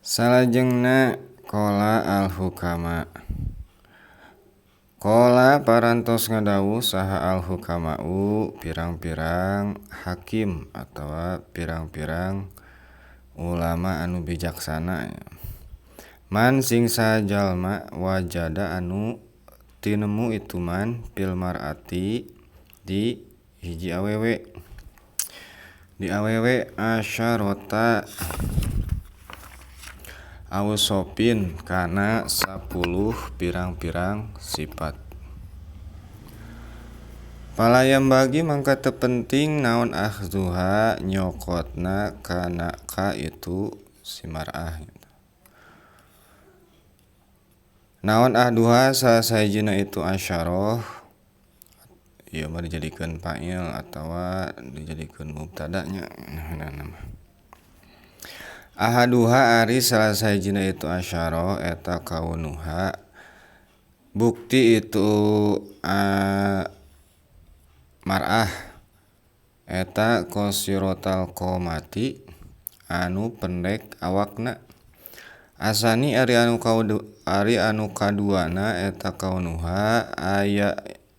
Salajengna qala al-hukama. Qala parantos ngadawuh saha al-hukama'u pirang-pirang hakim atawa pirang-pirang ulama anu bijaksana. Man sing sajalma wajada anu tinemu itu man fil mar'ati di hiji awewe. Di awewe asyarota awsopin kana 10 pirang-pirang sifat. Palayam bagi mangka teu penting naon akhzuha nyokotna kana ka itu si mar'ah. Naon ahduha sasahijina itu asyaroh ieu mah dijadikeun fa'il atawa dijadikeun mubtadanya nama. Ahaduha ari salah sahijina itu asyaroh eta kaunuha bukti itu mar'ah eta qosirotal qomati anu pendek awakna. Asani ari anu kaduana eta kaunuha aya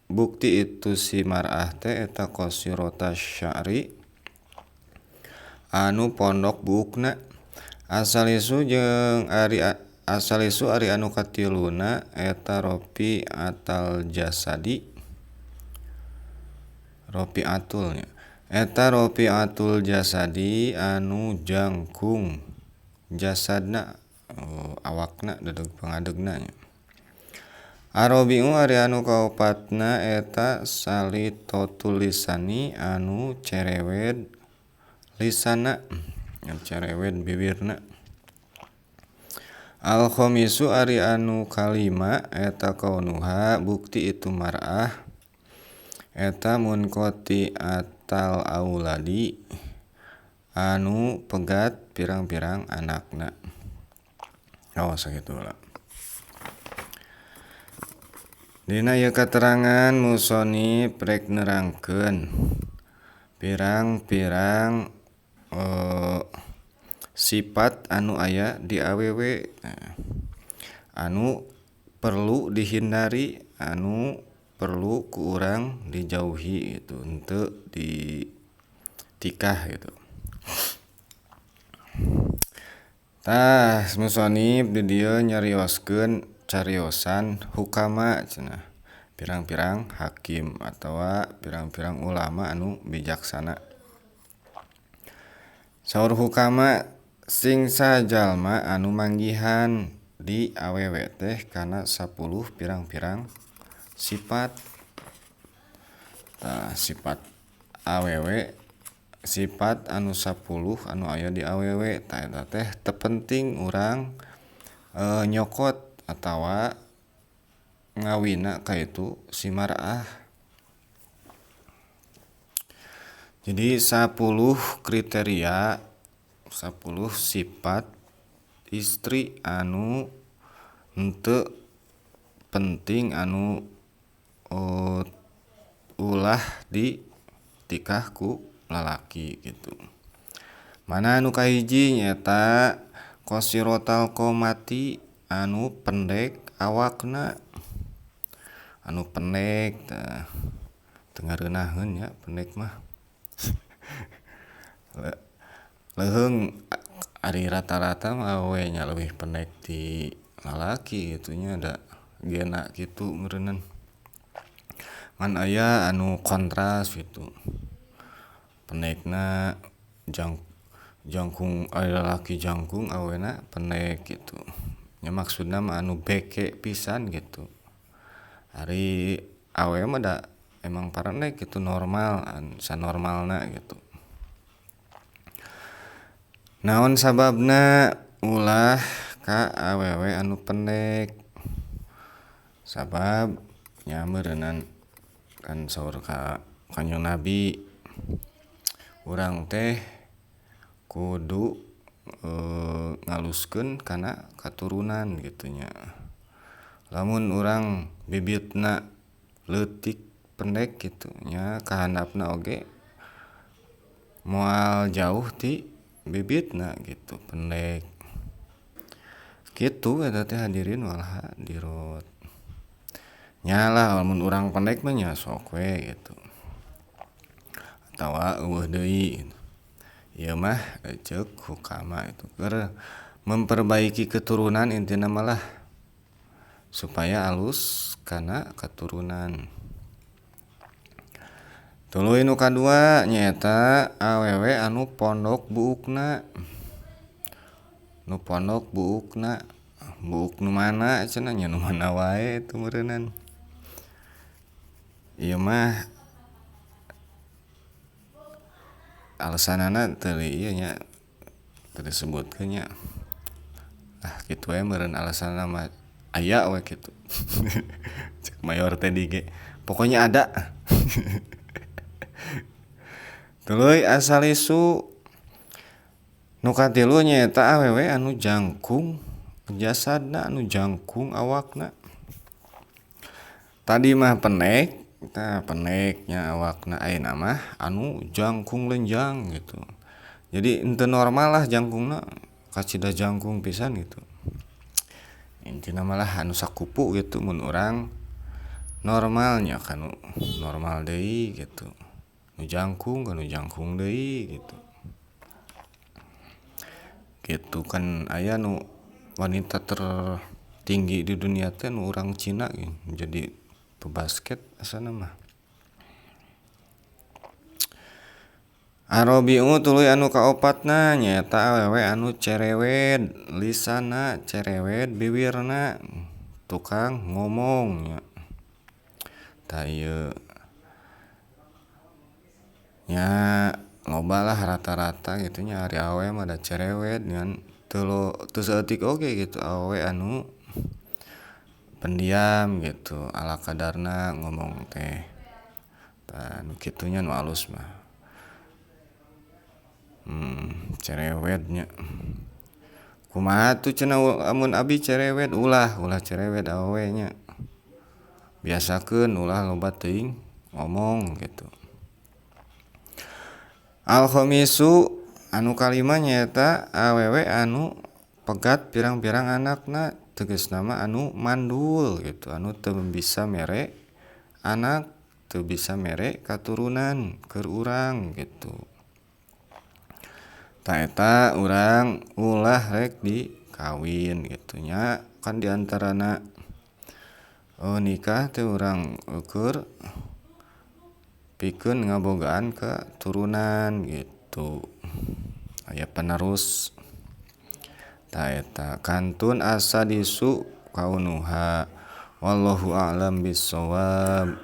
bukti itu si mar'ah teh eta qosirota sya'ri anu pondok buukna. Asalisu ari anu katiluna eta ropi atal jasadi. Ropi atulnya eta ropi atul jasadi anu jangkung jasadna awakna dadeg pangadegna. Arobiu ari anu kaopatna eta salitotul lisani anu cerewet lisanna cerewet bibirna. Al-khomisu ari anu kalima eta kaunuha bukti itu mar'ah eta munqoti atal auladi anu pegat pirang-pirang anakna. Sakitu heula. Dina ieu katerangan musonif rek nerangkeun pirang-pirang sifat anu aya di awewe anu perlu dihindari, anu perlu ku urang dijauhi gitu, henteu ditikah gitu. Tah musonif di dieu nyarioskeun cariosan hukama cenah. Pirang-pirang hakim atawa pirang-pirang ulama anu bijaksana. Saur hukama sing sajalma anu manggihan di awewe teh kana 10 pirang-pirang sifat. Tah sifat awewe sifat anu 10 anu aya di awewe tah eta teh teu penting urang nyokot atawa ngawina ka itu si mar'ah. Jadi 10 kriteria 10 sifat istri anu henteu penting anu ulah ditikah ku lalaki gitu. Mana anu kahiji nyaeta qosirotal qomati anu pendek awakna. Anu pendek tah teu ngareunaheun nya pendek mah. Leuheung ari rata-rata mah awewe nya leuwih pendek ti lalaki gitu nya da gena kitu meureunan. Ngan aya anu kontras gitu. Pendekna jangkung aya lalaki jangkung awena pendek gitu. Nya maksudna mah anu beke pisan gitu. Ari awewe mah da emang parendek gitu normal sanormalna gitu. Naon sababna ulah ka awewe anu pendek? Sabab nya meureunan kan saur ka Kanjeng Nabi urang teh kudu ngaluskeun kana katurunan gitu nya. Lamun urang bibitna leutik pendek gitu nya kahandapna oge moal jauh ti bibitna gitu pendek. Kitu eta teh hadirin wal hadirot. Nyalah lamun urang pendek mah nya sok we gitu. Atawa eueuh deui gitu. Ieu mah ceuk hukama itu keur memperbaiki keturunan intina malah supaya alus kana keturunan. Tuluy nu kadua nyaeta awewe anu pondok buukna. Nu pondok buukna. Buuk nu mana cenah nya nu mana wae tu meureunnan. Ieu mah alesanana teu ieu nya teu disebutkeun nya. Kitu we meureun alesanna mah aya we kitu. Cek mayor teh dige. Pokoknya ada. Tuluy asal isu nu katilu nyaeta awewe anu jangkung jasadna anu jangkung awakna. Tadi mah pendek, pendeknya awakna ayeuna mah anu jangkung lenjang gitu. Jadi henteu normal lah jangkungna, kacida jangkung pisan gitu. Intina malah anu sakupu gitu mun urang normalnya kan normal deui gitu. Nu jangkung kan nu jangkung deui gitu. Gitu kan aya nu wanita tertinggi di dunia teh nu urang Cina gitu. Jadi pebasket asana mah. Arobiu tuluy anu kaopatna nyaeta awewe anu cerewet lisanna, cerewet bibirna, tukang ngomong nya. Tah ieu nya loba lah rata-rata gitu nya ari awewe mah da cerewet ngan teu saeutik oge gitu awewe anu pendiam gitu ala kadarna ngomong teh. Tah nu kitu nya nu alus mah. Cerewet nya. Kumaha tuh cenah amun abi cerewet ulah cerewet awewe nya. Biasakeun ulah loba teuing ngomong gitu. Al-khamisu anu kalima nyaeta awewe anu pegat pirang-pirang anakna tegasna mah anu mandul gitu anu teu bisa mere anak teu bisa mere katurunan keur urang gitu. Tah eta urang ulah rek dikawin gitu nya kan diantarana nikah teh urang ukur pikeun ngabogaan katurunan gitu. Aya penerus. Tah eta kantun asa disu kaunuha wallahu a'lam bissawab.